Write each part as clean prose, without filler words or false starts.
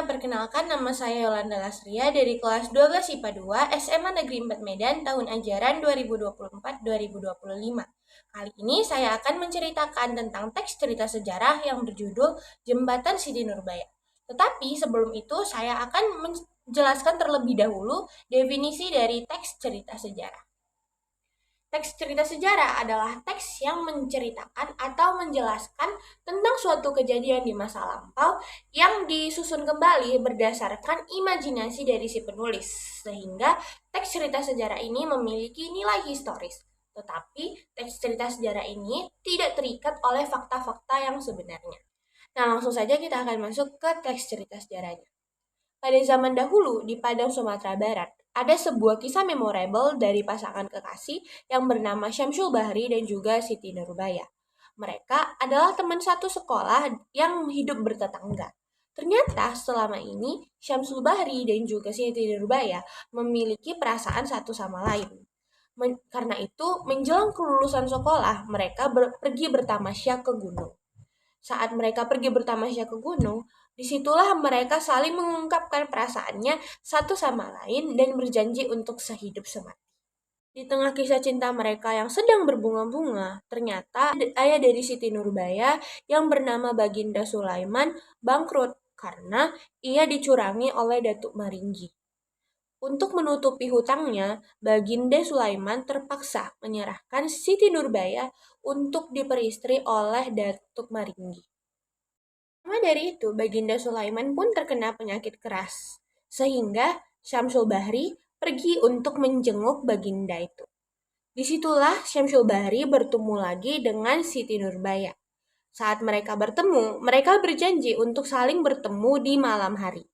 perkenalkan nama saya Yolanda Lasria dari kelas 12 IPA 2 SMA Negeri 4 Medan tahun ajaran 2024-2025. Kali ini saya akan menceritakan tentang teks cerita sejarah yang berjudul Jembatan Siti Nurbaya. Tetapi sebelum itu saya akan menjelaskan terlebih dahulu definisi dari teks cerita sejarah. Teks cerita sejarah adalah teks yang menceritakan atau menjelaskan tentang suatu kejadian di masa lampau yang disusun kembali berdasarkan imajinasi dari si penulis, sehingga teks cerita sejarah ini memiliki nilai historis. Tetapi teks cerita sejarah ini tidak terikat oleh fakta-fakta yang sebenarnya. Nah, langsung saja kita akan masuk ke teks cerita sejarahnya. Pada zaman dahulu di Padang, Sumatera Barat, ada sebuah kisah memorable dari pasangan kekasih yang bernama Syamsul Bahri dan juga Siti Nurbaya. Mereka adalah teman satu sekolah yang hidup bertetangga. Ternyata selama ini Syamsul Bahri dan juga Siti Nurbaya memiliki perasaan satu sama lain. Karena itu, menjelang kelulusan sekolah, mereka pergi bertamasya ke gunung. Saat mereka pergi bertamasya ke gunung, disitulah mereka saling mengungkapkan perasaannya satu sama lain dan berjanji untuk sehidup semati. Di tengah kisah cinta mereka yang sedang berbunga-bunga, ternyata ayah dari Siti Nurbaya yang bernama Baginda Sulaiman bangkrut karena ia dicurangi oleh Datuk Maringgi. Untuk menutupi hutangnya, Baginda Sulaiman terpaksa menyerahkan Siti Nurbaya untuk diperistri oleh Datuk Maringgi. Lama dari itu, Baginda Sulaiman pun terkena penyakit keras, sehingga Syamsul Bahri pergi untuk menjenguk Baginda itu. Disitulah Syamsul Bahri bertemu lagi dengan Siti Nurbaya. Saat mereka bertemu, mereka berjanji untuk saling bertemu di malam hari.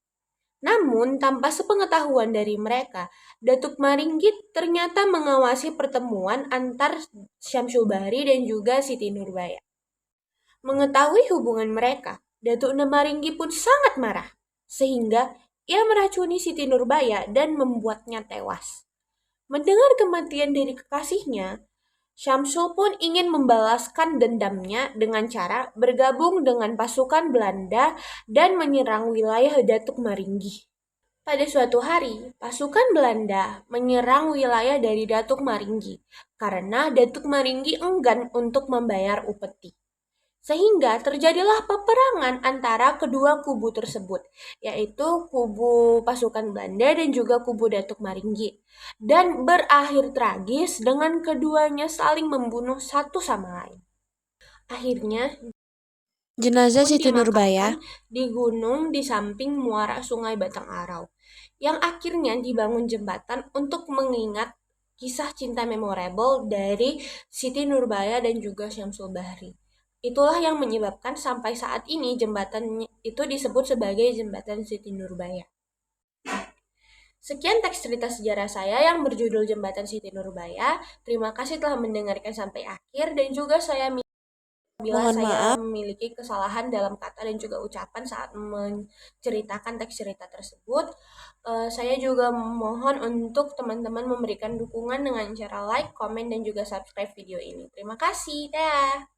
Namun, tanpa sepengetahuan dari mereka, Datuk Maringgit ternyata mengawasi pertemuan antar Syamsul Bahri dan juga Siti Nurbaya. Mengetahui hubungan mereka, Datuk Maringgi pun sangat marah, sehingga ia meracuni Siti Nurbaya dan membuatnya tewas. Mendengar kematian dari kekasihnya, Syamsul pun ingin membalaskan dendamnya dengan cara bergabung dengan pasukan Belanda dan menyerang wilayah Datuk Maringgi. Pada suatu hari, pasukan Belanda menyerang wilayah dari Datuk Maringgi karena Datuk Maringgi enggan untuk membayar upeti. Sehingga terjadilah peperangan antara kedua kubu tersebut, yaitu kubu pasukan Belanda dan juga kubu Datuk Maringgi. Dan berakhir tragis dengan keduanya saling membunuh satu sama lain. Akhirnya, Jenazah pun Siti Nurbaya dimakamkan di gunung di samping muara Sungai Batang Arau, yang akhirnya dibangun jembatan untuk mengingat kisah cinta memorable dari Siti Nurbaya dan juga Syamsul Bahri. Itulah yang menyebabkan sampai saat ini jembatan itu disebut sebagai Jembatan Siti Nurbaya. Sekian teks cerita sejarah saya yang berjudul Jembatan Siti Nurbaya. Terima kasih telah mendengarkan sampai akhir dan juga saya bila mohon saya maaf. memiliki kesalahan dalam kata dan juga ucapan saat menceritakan teks cerita tersebut. Saya juga mohon untuk teman-teman memberikan dukungan dengan cara like, komen, dan juga subscribe video ini. Terima kasih. Dah.